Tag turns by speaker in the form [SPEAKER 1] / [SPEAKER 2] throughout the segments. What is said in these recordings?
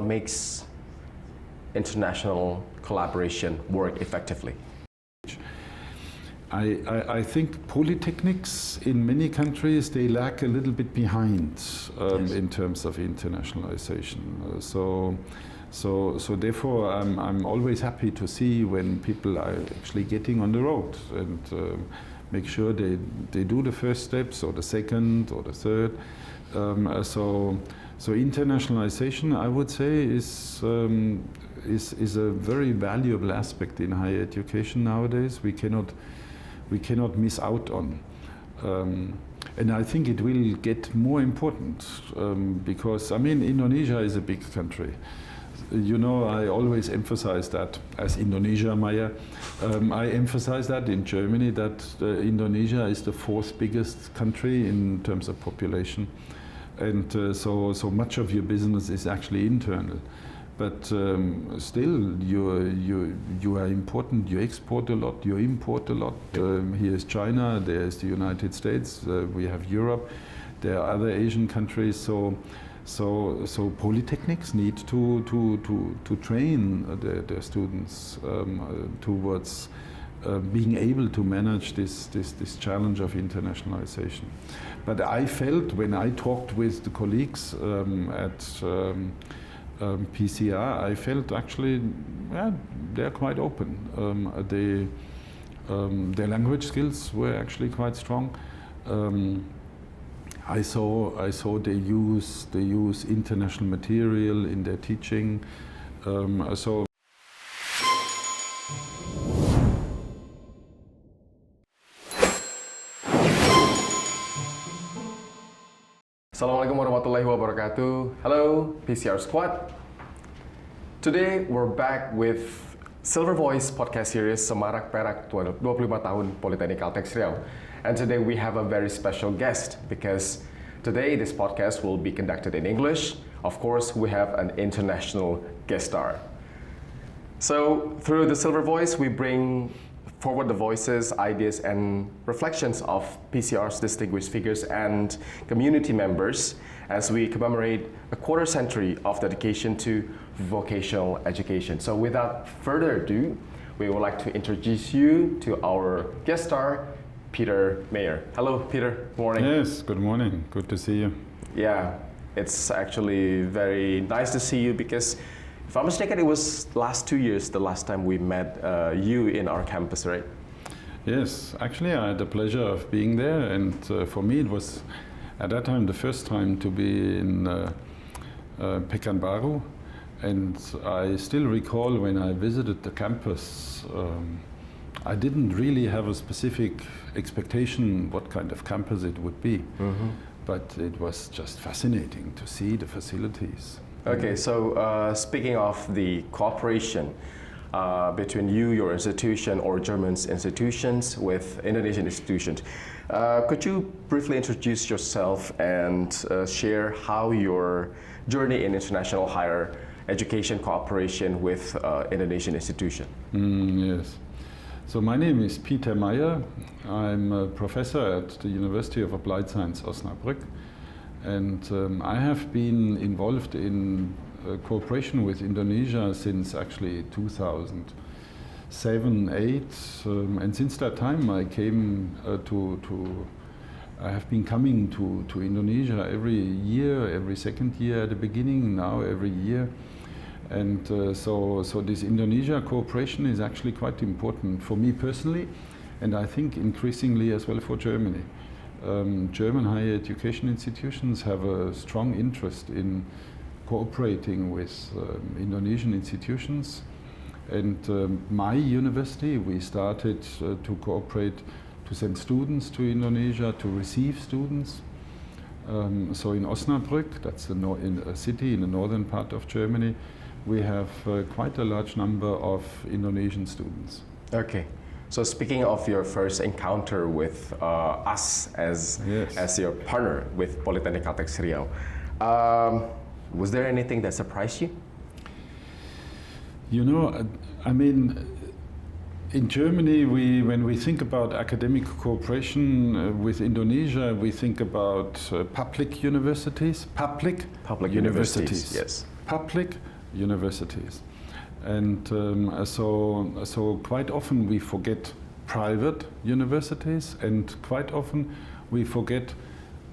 [SPEAKER 1] makes international collaboration work effectively?
[SPEAKER 2] I think polytechnics in many countries, they lag a little bit behind
[SPEAKER 1] Yes.
[SPEAKER 2] in terms of internationalization. So therefore, I'm always happy to see when people are actually getting on the road and make sure they do the first steps or the second or the third. So internationalization, I would say, is a very valuable aspect in higher education nowadays. We cannot miss out on. And I think it will get more important because, I mean, Indonesia is a big country. You know, I always emphasize that as Indonesia Maya. I emphasize that in Germany, that Indonesia is the fourth biggest country in terms of population. And so much of your business is actually internal. But still, you are important. You export a lot. You import a lot. Here is China. There is the United States. We have Europe. There are other Asian countries. So polytechnics need to train their students towards being able to manage this challenge of internationalization. But I felt when I talked with the colleagues at PCR, I felt actually, yeah, they're quite open. Their language skills were actually quite strong. I saw they use international material in their teaching.
[SPEAKER 1] Assalamualaikum warahmatullahi wabarakatuh. Hello, PCR Squad. Today we're back with Silver Voice podcast series Semarak Perak 25 tahun Politeknik Caltex Riau. And today we have a very special guest because today this podcast will be conducted in English. Of course, we have an international guest star. So through the Silver Voice, we bring forward the voices, ideas, and reflections of PCR's distinguished figures and community members as we commemorate a quarter century of dedication to vocational education. So without further ado, we would like to introduce you to our guest star, Peter Mayer. Hello, Peter. Good morning.
[SPEAKER 2] Yes, good morning. Good to see you.
[SPEAKER 1] Yeah, it's actually very nice to see you because if I'm mistaken, it was last 2 years the last time we met you in our campus, right?
[SPEAKER 2] Yes, actually I had the pleasure of being there, and for me it was at that time the first time to be in Pekanbaru, and I still recall when I visited the campus, I didn't really have a specific expectation what kind of campus it would be, but it was just fascinating to see the facilities.
[SPEAKER 1] Okay, so speaking of the cooperation between you, your institution, or German institutions with Indonesian institutions, could you briefly introduce yourself and share how your journey in international higher education cooperation with Indonesian institution?
[SPEAKER 2] Yes. So my name is Peter Mayer. I'm a professor at the University of Applied Science Osnabrück. And I have been involved in cooperation with Indonesia since actually 2007-8, and since that time I came I have been coming to Indonesia every year, every second year at the beginning, now every year. And so this Indonesia cooperation is actually quite important for me personally, and I think increasingly as well for Germany. German higher education institutions have a strong interest in cooperating with Indonesian institutions, and my university, we started to cooperate to send students to Indonesia, to receive students. So in Osnabrück, that's in a city in the northern part of Germany, we have quite a large number of Indonesian students.
[SPEAKER 1] Okay. So speaking of your first encounter with us as your partner with Politeknik Caltex Riau, was there anything that surprised you?
[SPEAKER 2] You know, I mean, in Germany, when we think about academic cooperation with Indonesia, we think about public universities. Public
[SPEAKER 1] universities, yes.
[SPEAKER 2] Public universities. And so quite often we forget private universities, and quite often we forget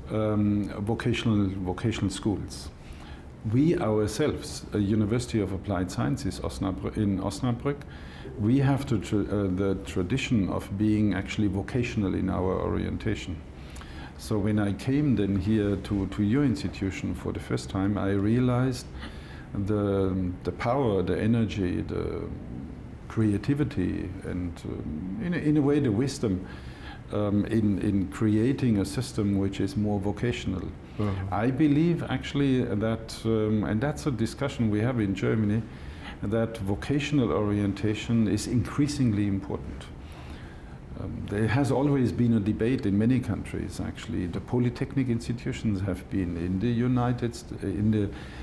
[SPEAKER 2] vocational schools. We ourselves, a University of Applied Sciences in Osnabrück, we have the tradition of being actually vocational in our orientation. So when I came then here to your institution for the first time, I realized the power, the energy, the creativity, and in a way the wisdom in creating a system which is more vocational. Mm-hmm. I believe actually that, and that's a discussion we have in Germany, that vocational orientation is increasingly important. There has always been a debate in many countries. Actually, the Politeknik institutions have been in the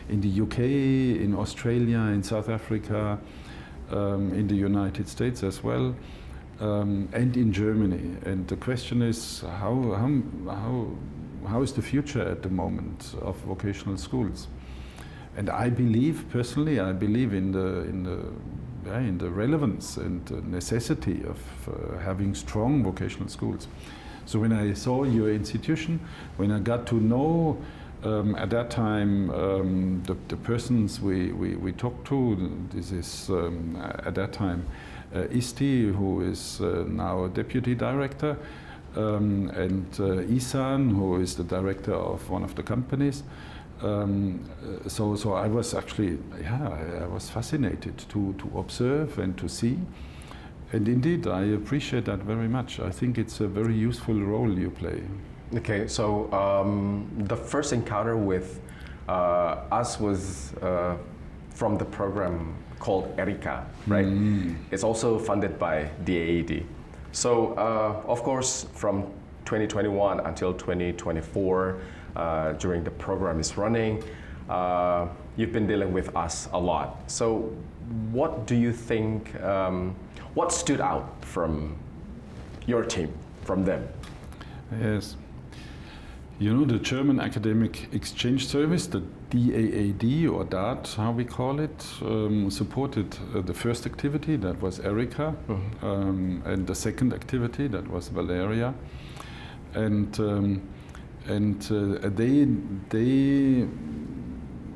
[SPEAKER 2] in the UK, in Australia, in South Africa, in the United States as well, and in Germany. And the question is how is the future at the moment of vocational schools? And I believe personally, I believe in the relevance and the necessity of having strong vocational schools. So when I saw your institution, when I got to know at that time the persons we talked to, this is at that time Isti, who is now a deputy director, and Isan, who is the director of one of the companies. So I was actually, I was fascinated to observe and to see. And indeed, I appreciate that very much. I think it's a very useful role you play.
[SPEAKER 1] Okay, so the first encounter with us was from the program called ERICA, right? Mm. It's also funded by DAAD. So, of course, from 2021 until 2024, during the program is running, you've been dealing with us a lot. So what do you think, what stood out from your team, from them?
[SPEAKER 2] Yes. You know, the German Academic Exchange Service, the DAAD or DAAD, how we call it, supported the first activity, that was ERICA, mm-hmm. And the second activity, that was Valeria. And they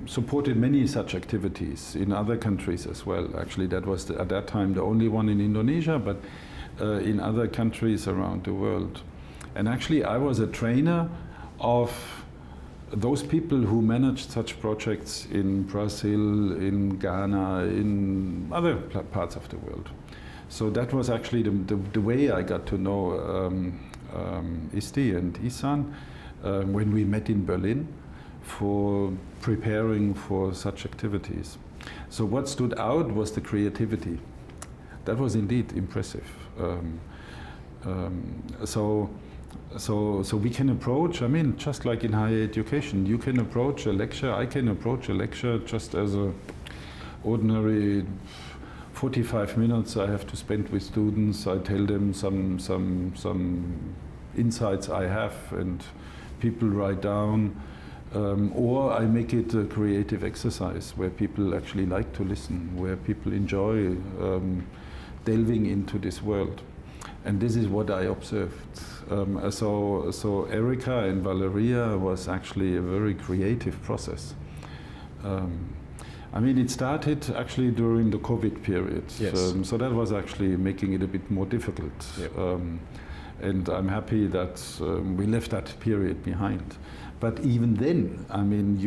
[SPEAKER 2] supported many such activities in other countries as well. Actually, that was at that time the only one in Indonesia, but in other countries around the world. And actually, I was a trainer of those people who managed such projects in Brazil, in Ghana, in other parts of the world. So that was actually the way I got to know Isti and Isan. When we met in Berlin for preparing for such activities. So what stood out was the creativity. That was indeed impressive. So we can approach, I mean, just like in higher education, you can approach a lecture, I can approach a lecture just as a ordinary 45 minutes I have to spend with students. I tell them some insights I have, and people write down, or I make it a creative exercise where people actually like to listen, where people enjoy delving into this world. And this is what I observed. So Erika and Valeria was actually a very creative process. I mean, it started actually during the COVID period.
[SPEAKER 1] Yes.
[SPEAKER 2] So that was actually making it a bit more difficult. Yep. And I'm happy that we left that period behind. But even then, I mean,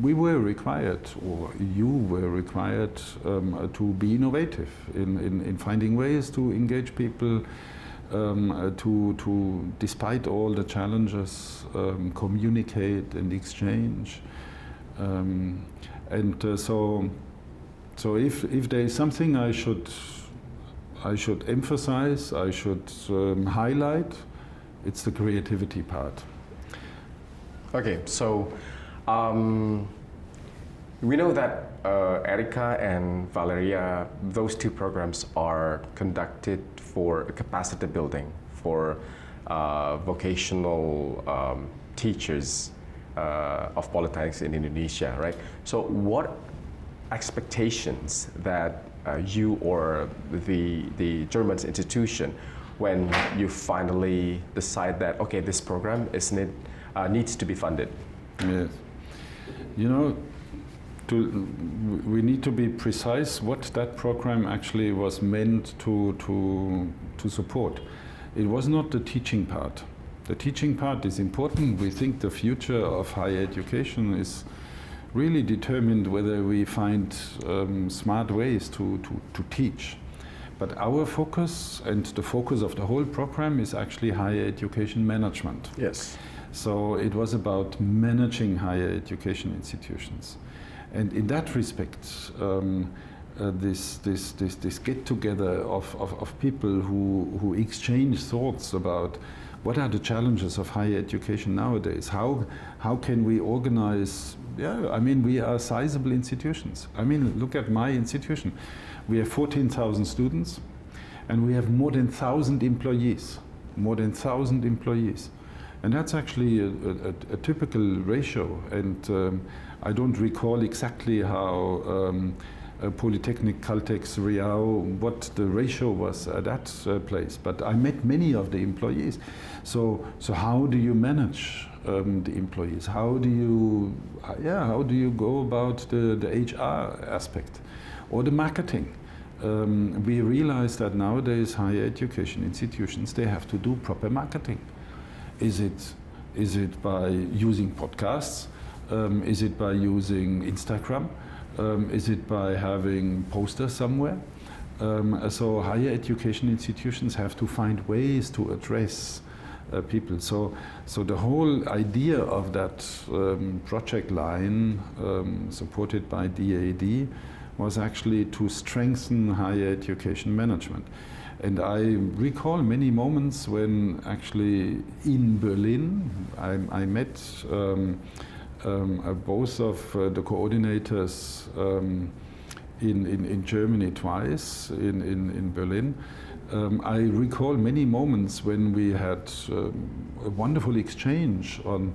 [SPEAKER 2] we were required, or you were required to be innovative in finding ways to engage people, to despite all the challenges, communicate and exchange. So if there is something I should emphasize, I should highlight, it's the creativity part.
[SPEAKER 1] Okay, so we know that Erika and Valeria, those two programs are conducted for capacity building for vocational teachers of polytechnics in Indonesia, right? So what expectations that you or the German institution, when you finally decide that, okay, this program needs to be funded?
[SPEAKER 2] Yes. You know, we need to be precise what that program actually was meant to support. It was not the teaching part. The teaching part is important. We think the future of higher education is really determined whether we find smart ways to teach. But our focus and the focus of the whole program is actually higher education management.
[SPEAKER 1] Yes.
[SPEAKER 2] So it was about managing higher education institutions. And in that respect, this get-together of people who exchange thoughts about what are the challenges of higher education nowadays? How can we organize? Yeah, I mean, we are sizable institutions. I mean, look at my institution. We have 14,000 students, and we have more than 1,000 employees. More than 1,000 employees. And that's actually a typical ratio. And I don't recall exactly how Politeknik Caltex Riau, what the ratio was at that place. But I met many of the employees. So how do you manage the employees? How do you go about the HR aspect or the marketing? We realize that nowadays higher education institutions, they have to do proper marketing. Is it by using podcasts? Is it by using Instagram? Is it by having posters somewhere? So higher education institutions have to find ways to address people. So the whole idea of that project line supported by DAAD was actually to strengthen higher education management. And I recall many moments when actually in Berlin I met both of the coordinators in Germany twice, in Berlin. I recall many moments when we had a wonderful exchange on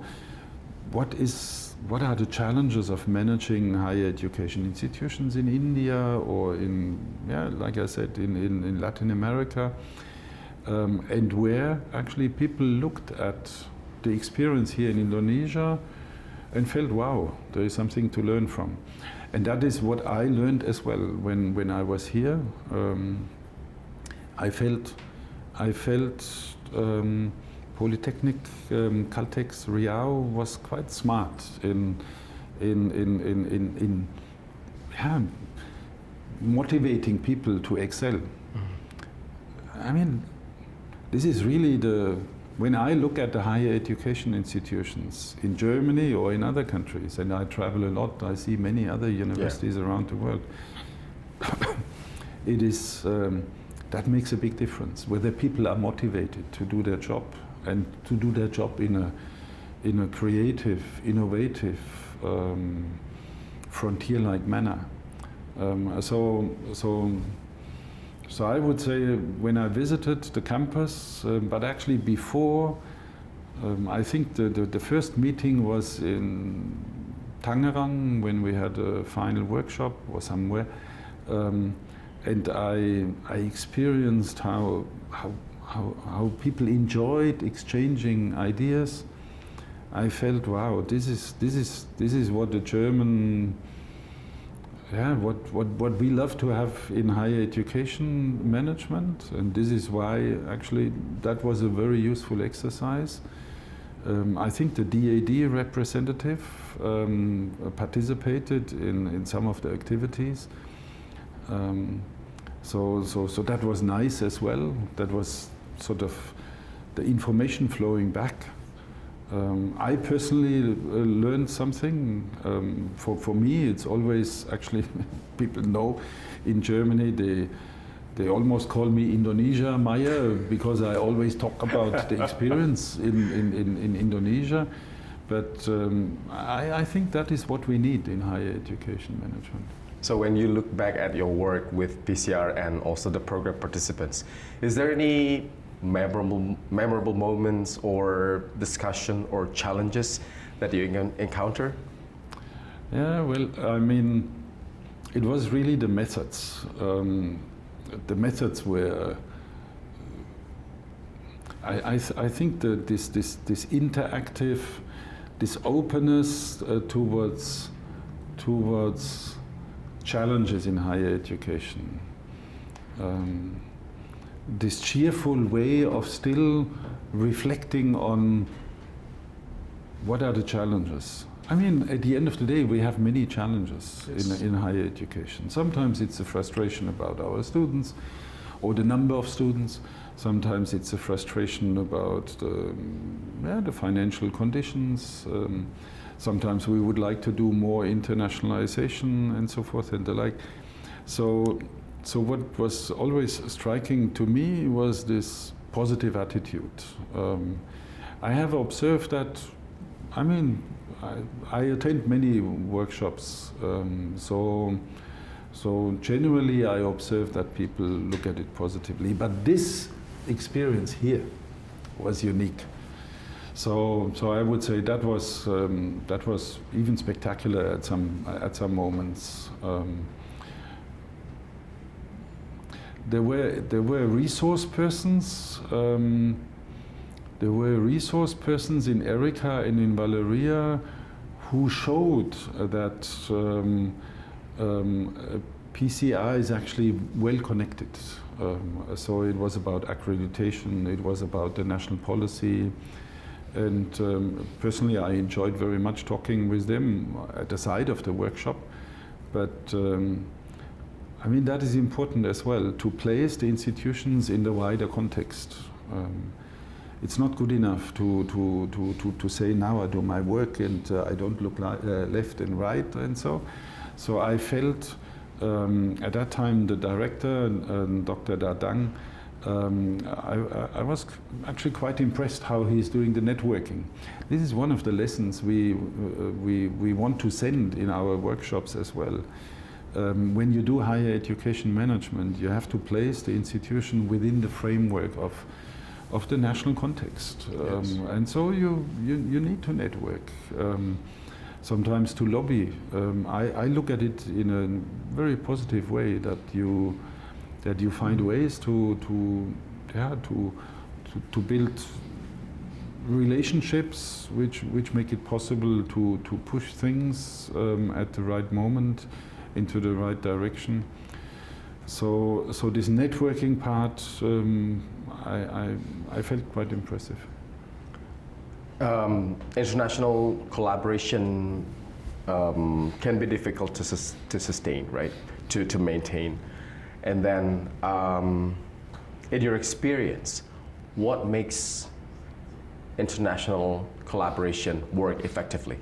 [SPEAKER 2] what are the challenges of managing higher education institutions in India or like I said, in Latin America, and where actually people looked at the experience here in Indonesia and felt, wow, there is something to learn from. And that is what I learned as well when I was here. I felt Politeknik Caltex Riau was quite smart in motivating people to excel. Mm-hmm. I mean, this is really when I look at the higher education institutions in Germany or in other countries, and I travel a lot, I see many other universities around the world, it is, that makes a big difference, whether people are motivated to do their job and to do their job in a creative, innovative, frontier-like manner. So I would say when I visited the campus, but actually before, I think the first meeting was in Tangerang when we had a final workshop or somewhere, and I experienced how people enjoyed exchanging ideas. I felt, wow, this is what the German, what we love to have in higher education management, and this is why actually that was a very useful exercise. I think the DAAD representative participated in some of the activities. So that was nice as well. That was sort of the information flowing back. I personally learned something. For me, it's always actually, people know in Germany they almost call me Indonesia Meyer because I always talk about the experience in Indonesia. But I think that is what we need in higher education management.
[SPEAKER 1] So when you look back at your work with PCR and also the program participants, is there any memorable moments or discussion or challenges that you encounter?
[SPEAKER 2] Yeah, well, I mean, it was really the methods. The methods were. I think that this interactive, this openness towards challenges in higher education, this cheerful way of still reflecting on what are the challenges. I mean, at the end of the day, we have many challenges in higher education. Sometimes it's a frustration about our students or the number of students. Sometimes it's a frustration about the financial conditions. Sometimes we would like to do more internationalization and so forth and the like. So what was always striking to me was this positive attitude. I have observed that, I mean, I attend many workshops, so generally I observe that people look at it positively. But this experience here was unique. So I would say that was even spectacular at some moments. There were resource persons. There were resource persons in Erica and in Valeria who showed that PCR is actually well connected. So it was about accreditation, it was about the national policy, and personally I enjoyed very much talking with them at the side of the workshop. But I mean, that is important as well, to place the institutions in the wider context. It's not good enough to say, now I do my work and I don't look left and right and so. So I felt at that time the director, Dr. Dadang, I was actually quite impressed how he's doing the networking. This is one of the lessons we want to send in our workshops as well. When you do higher education management, you have to place the institution within the framework of the national context.
[SPEAKER 1] Yes.
[SPEAKER 2] And so you need to network. Sometimes to lobby. I look at it in a very positive way, that you find ways to build relationships which make it possible to push things at the right moment into the right direction. So this networking part, I felt quite impressive.
[SPEAKER 1] International collaboration can be difficult to sustain, right? To maintain. And then, in your experience, what makes international collaboration work effectively?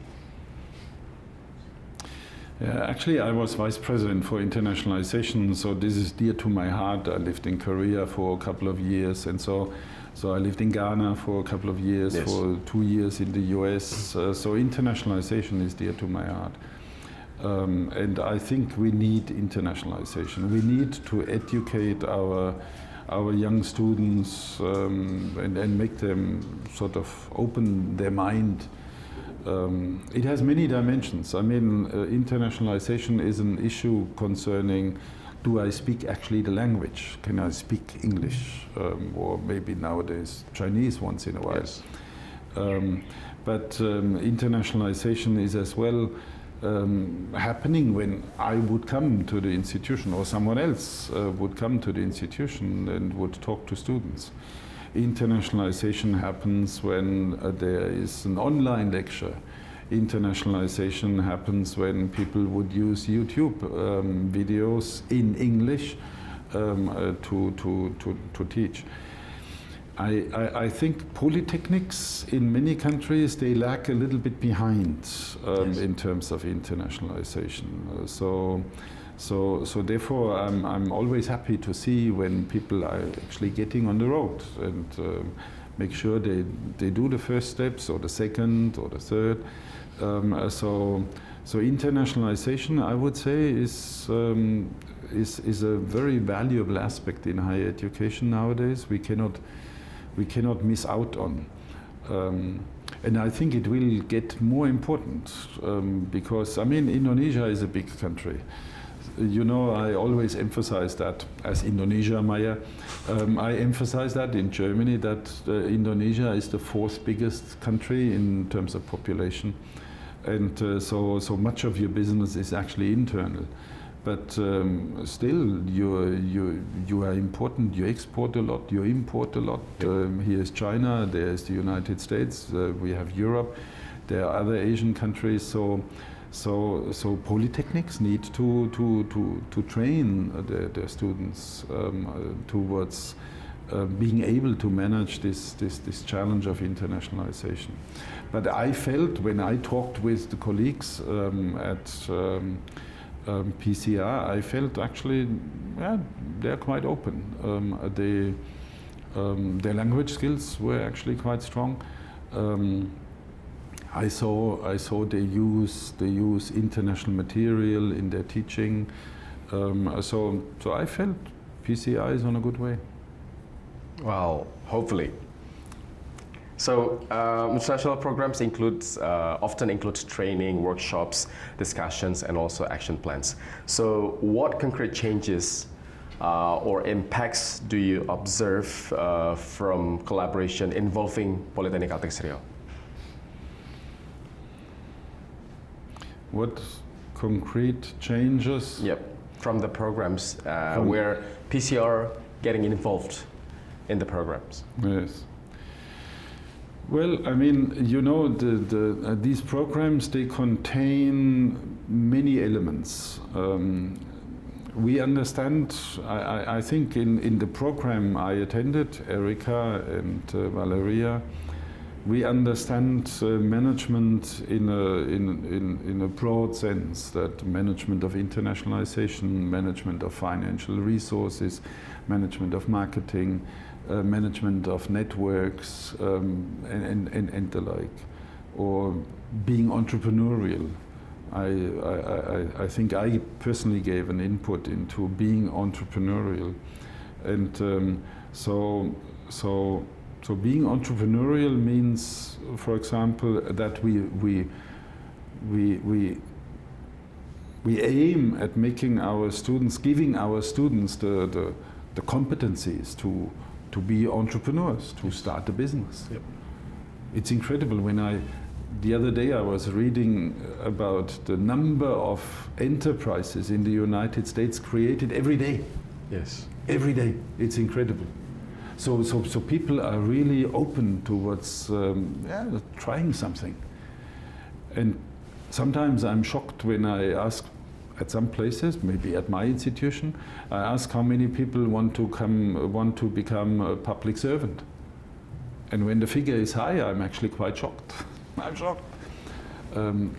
[SPEAKER 2] Yeah, actually, I was vice president for internationalization, so this is dear to my heart. I lived in Korea for a couple of years, and so I lived in Ghana for a couple of years,
[SPEAKER 1] yes.
[SPEAKER 2] For 2 years in the US. So internationalization is dear to my heart. And I think we need internationalization. We need to educate our young students and make them sort of open their mind. It has many dimensions. I mean, internationalization is an issue concerning, do I speak actually the language? Can I speak English? Or maybe nowadays Chinese once in a while.
[SPEAKER 1] Yes.
[SPEAKER 2] But internationalization is as well happening when I would come to the institution, or someone else would come to the institution and would talk to students. Internationalization happens when there is an online lecture. Internationalization happens when people would use YouTube videos in English to teach. I think polytechnics in many countries, they lag a little bit behind
[SPEAKER 1] yes.
[SPEAKER 2] in terms of internationalization. So therefore, I'm always happy to see when people are actually getting on the road and make sure they do the first steps, or the second, or the third. So internationalization, I would say, is a very valuable aspect in higher education nowadays. We cannot miss out on. And I think it will get more important because, I mean, Indonesia is a big country. You know, I always emphasize that as Indonesia Maya. I emphasize that in Germany that Indonesia is the fourth biggest country in terms of population, and so much of your business is actually internal. But still, you are important. You export a lot. You import a lot. Here's China. There's the United States. We have Europe. There are other Asian countries. So polytechnics need to train their students towards being able to manage this challenge of internationalization. But I felt when I talked with the colleagues at PCR, I felt actually, yeah, they're quite open. Their language skills were actually quite strong. I saw they use international material in their teaching. So I felt PCR is on a good way.
[SPEAKER 1] Well, hopefully. So international programs often includes training, workshops, discussions, and also action plans. So what concrete changes or impacts do you observe from collaboration involving Politeknik Caltex Riau?
[SPEAKER 2] What concrete changes?
[SPEAKER 1] Yep, from the programs where PCR getting involved in the programs.
[SPEAKER 2] Yes. Well, I mean, you know, these programs, they contain many elements. We understand, I think in the program I attended, Erika and Valeria, we understand management in a broad sense, that management of internationalization, management of financial resources, management of marketing, management of networks, and the like, or being entrepreneurial. I think I personally gave an input into being entrepreneurial, and so being entrepreneurial means, for example, that we aim at making our students, giving our students the competencies to be entrepreneurs, to start a business.
[SPEAKER 1] Yep.
[SPEAKER 2] It's incredible. The other day I was reading about the number of enterprises in the United States created every day.
[SPEAKER 1] Yes.
[SPEAKER 2] Every day. It's incredible. So people are really open towards trying something. And sometimes I'm shocked when I ask at some places, maybe at my institution, I ask how many people want to become a public servant. And when the figure is high, I'm actually quite shocked. I'm shocked. I'm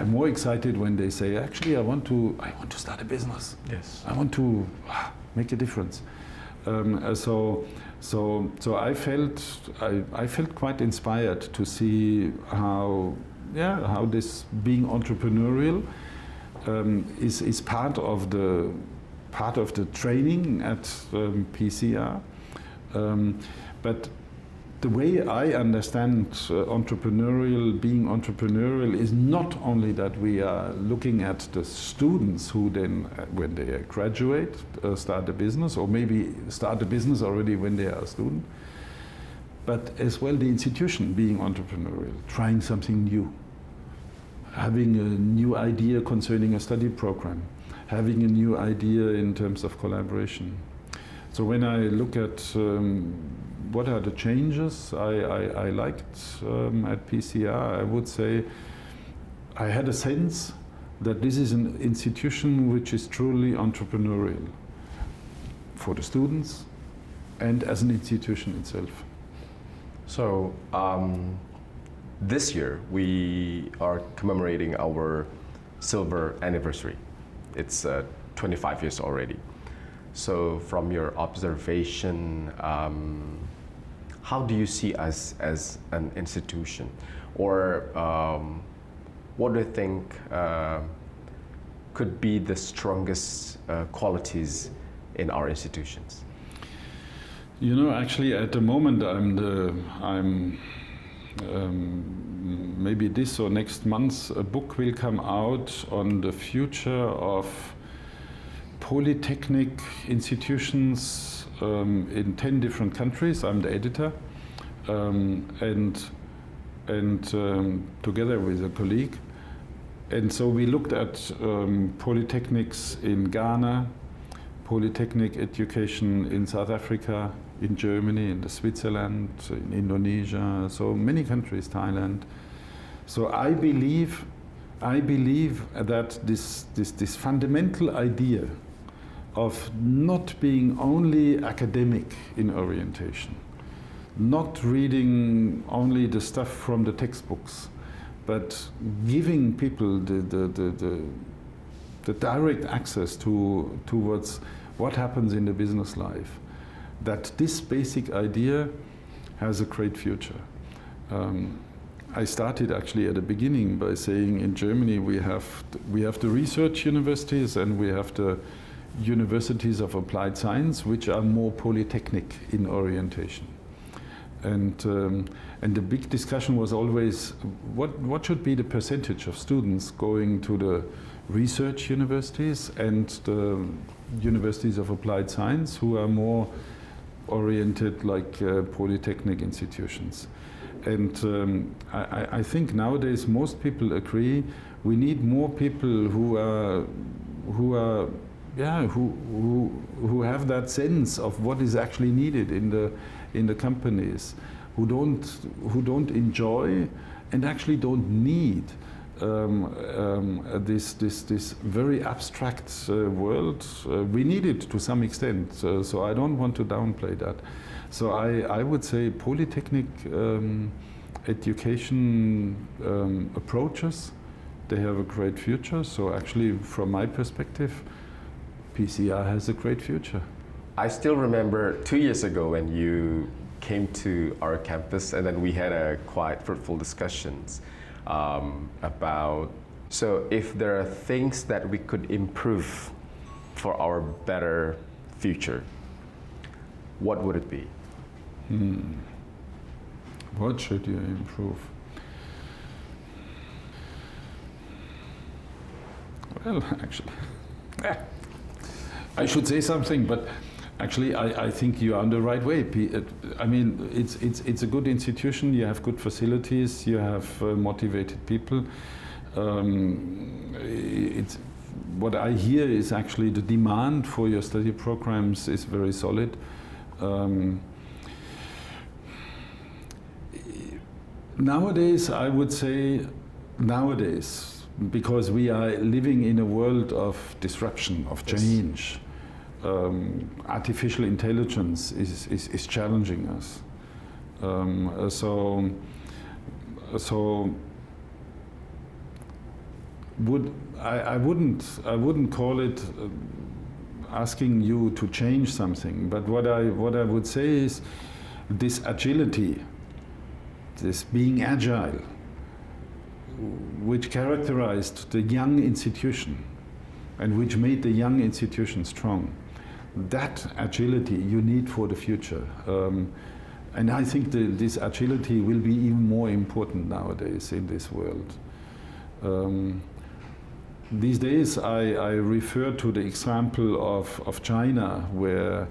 [SPEAKER 2] more excited when they say, actually, I want to start a business.
[SPEAKER 1] Yes.
[SPEAKER 2] I want to make a difference. So I felt quite inspired to see how this being entrepreneurial is part of the training at PCR. But the way I understand being entrepreneurial is not only that we are looking at the students who then, when they graduate, start a business, or maybe start a business already when they are a student, but as well the institution being entrepreneurial, trying something new, having a new idea concerning a study program, having a new idea in terms of collaboration. So when I look at what are the changes I liked at PCR, I would say I had a sense that this is an institution which is truly entrepreneurial for the students and as an institution itself.
[SPEAKER 1] So this year we are commemorating our silver anniversary. It's 25 years already. So from your observation, how do you see us as an institution? Or what do you think could be the strongest qualities in our institutions?
[SPEAKER 2] You know, actually at the moment I'm maybe this or next month, a book will come out on the future of polytechnic institutions in 10 different countries. I'm the editor, and together with a colleague. And so we looked at polytechnics in Ghana, polytechnic education in South Africa, in Germany, in Switzerland, in Indonesia, so many countries, Thailand. So I believe that this fundamental idea of not being only academic in orientation, not reading only the stuff from the textbooks, but giving people the direct access towards what happens in the business life, that this basic idea has a great future. I started actually at the beginning by saying in Germany we have the research universities and we have the universities of applied science, which are more polytechnic in orientation. And the big discussion was always what should be the percentage of students going to the research universities and the universities of applied science, who are more oriented like polytechnic institutions. And I think nowadays most people agree we need more people who have that sense of what is actually needed in the companies, who don't enjoy and actually don't need this very abstract world. We need it to some extent, so I don't want to downplay that. So I would say polytechnic education approaches, they have a great future. So actually, from my perspective, PCR has a great future.
[SPEAKER 1] I still remember 2 years ago when you came to our campus, and then we had a quite fruitful discussions about, so if there are things that we could improve for our better future, what would it be?
[SPEAKER 2] What should you improve? Well, actually, I should say something, but actually, I think you are on the right way. I mean, it's a good institution. You have good facilities. You have motivated people. What I hear is actually the demand for your study programs is very solid. Nowadays, I would say, because we are living in a world of disruption, of change. Artificial intelligence is challenging us. So I wouldn't call it asking you to change something, but what I would say is this agility, this being agile, which characterized the young institution and which made the young institution strong. That agility you need for the future. And I think this agility will be even more important nowadays in this world. These days I refer to the example of China, where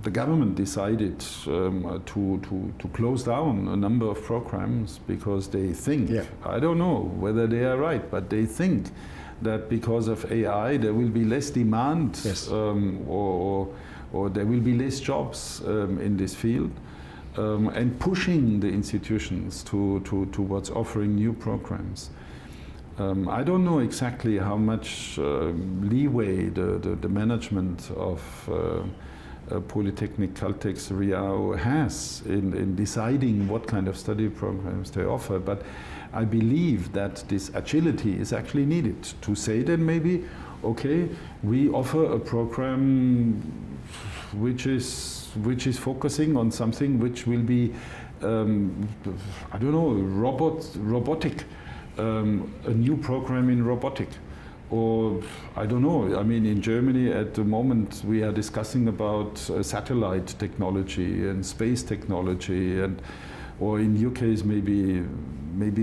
[SPEAKER 2] the government decided to close down a number of programs because they think, I don't know whether they are right, but they think that because of AI there will be less demand, or there will be less jobs in this field, and pushing the institutions towards offering new programs. I don't know exactly how much leeway the management of Politeknik Caltex Riau has in deciding what kind of study programs they offer, but I believe that this agility is actually needed to say that maybe, okay, we offer a program which is focusing on something which will be, I don't know, robotic, a new program in robotic. Or, I don't know, I mean, in Germany at the moment we are discussing about satellite technology and space technology, and or in your case maybe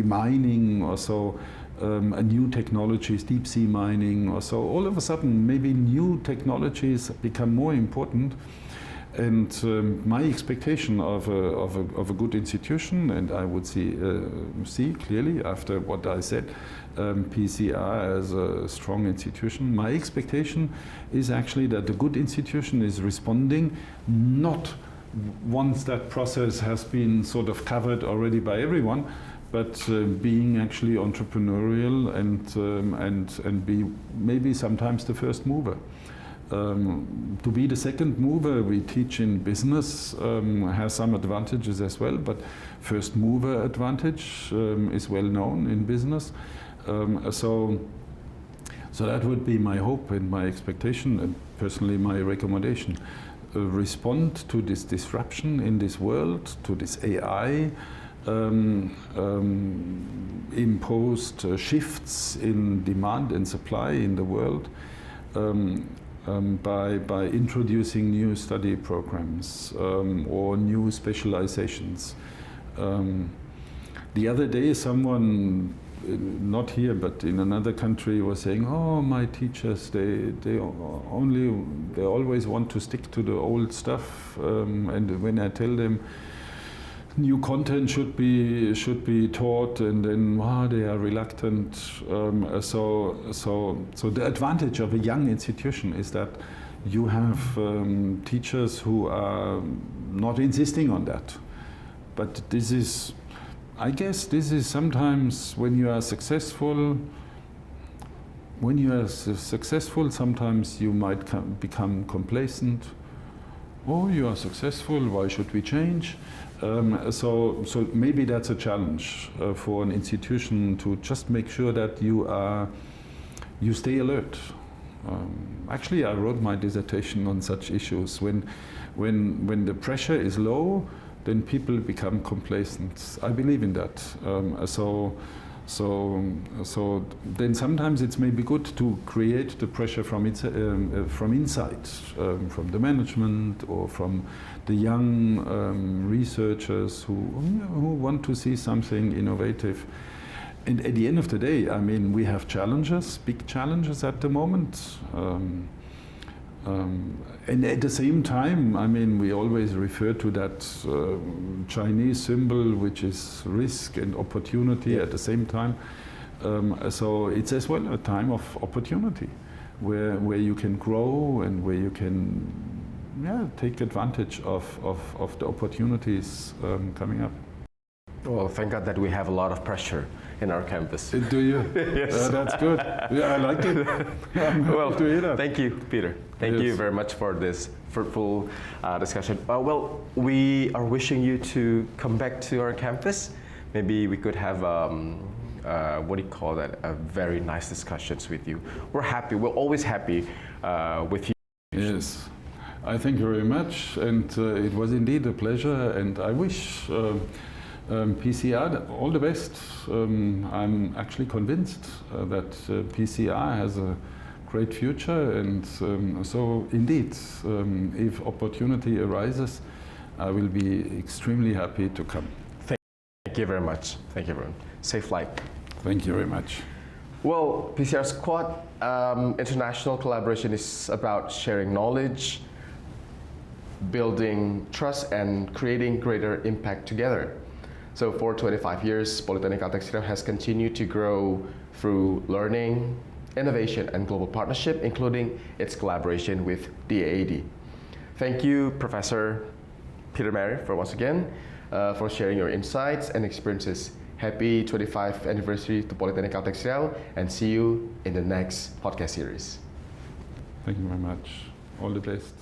[SPEAKER 2] mining or so, a new technologies, deep sea mining or so. All of a sudden, maybe new technologies become more important. And my expectation of a good institution, and I would see clearly after what I said, PCR as a strong institution, my expectation is actually that the good institution is responding not once that process has been sort of covered already by everyone, but being actually entrepreneurial and be maybe sometimes the first mover. To be the second mover, we teach in business, has some advantages as well, but first mover advantage is well known in business. So that would be my hope and my expectation, and personally my recommendation. Respond to this disruption in this world, to this AI, imposed shifts in demand and supply in the world, by introducing new study programs or new specializations. The other day someone, not here but in another country, was saying, oh, my teachers, they always want to stick to the old stuff, and when I tell them new content should be taught, and then they are reluctant. So the advantage of a young institution is that you have teachers who are not insisting on that. But this is, I guess, this is sometimes when you are successful. When you are successful, sometimes you might become complacent. Oh, you are successful. Why should we change? So maybe that's a challenge for an institution, to just make sure that you stay alert. Actually, I wrote my dissertation on such issues. When the pressure is low, then people become complacent. I believe in that. So then sometimes it's maybe good to create the pressure from inside, from the management or from the young researchers who want to see something innovative. And at the end of the day, I mean, we have challenges, big challenges at the moment. And at the same time, I mean, we always refer to that Chinese symbol, which is risk and opportunity at the same time. So it's as well a time of opportunity, where you can grow and where you can take advantage of the opportunities coming up.
[SPEAKER 1] Well, thank God that we have a lot of pressure in our campus.
[SPEAKER 2] Do you?
[SPEAKER 1] Yes.
[SPEAKER 2] That's good. Yeah, I like it.
[SPEAKER 1] Well,
[SPEAKER 2] to hear that.
[SPEAKER 1] Thank you, Peter. Thank you very much for this fruitful discussion. Well, we are wishing you to come back to our campus. Maybe we could have, what do you call that, very nice discussions with you. We're happy. We're always happy with you.
[SPEAKER 2] Yes. I thank you very much. And it was indeed a pleasure. And I wish PCR all the best. I'm actually convinced that PCR has a great future, and so indeed, if opportunity arises, I will be extremely happy to come.
[SPEAKER 1] Thank you very much. Thank you, everyone. Safe flight.
[SPEAKER 2] Thank you very much.
[SPEAKER 1] Well, PCR Squad, international collaboration is about sharing knowledge, building trust, and creating greater impact together. So for 25 years, Politeknik Caltex Riau has continued to grow through learning, innovation, and global partnership, including its collaboration with DAAD. Thank you, Professor Peter Mary, for once again, for sharing your insights and experiences. Happy 25th anniversary to Politeknik Caltex Riau, and see you in the next podcast series.
[SPEAKER 2] Thank you very much. All the best.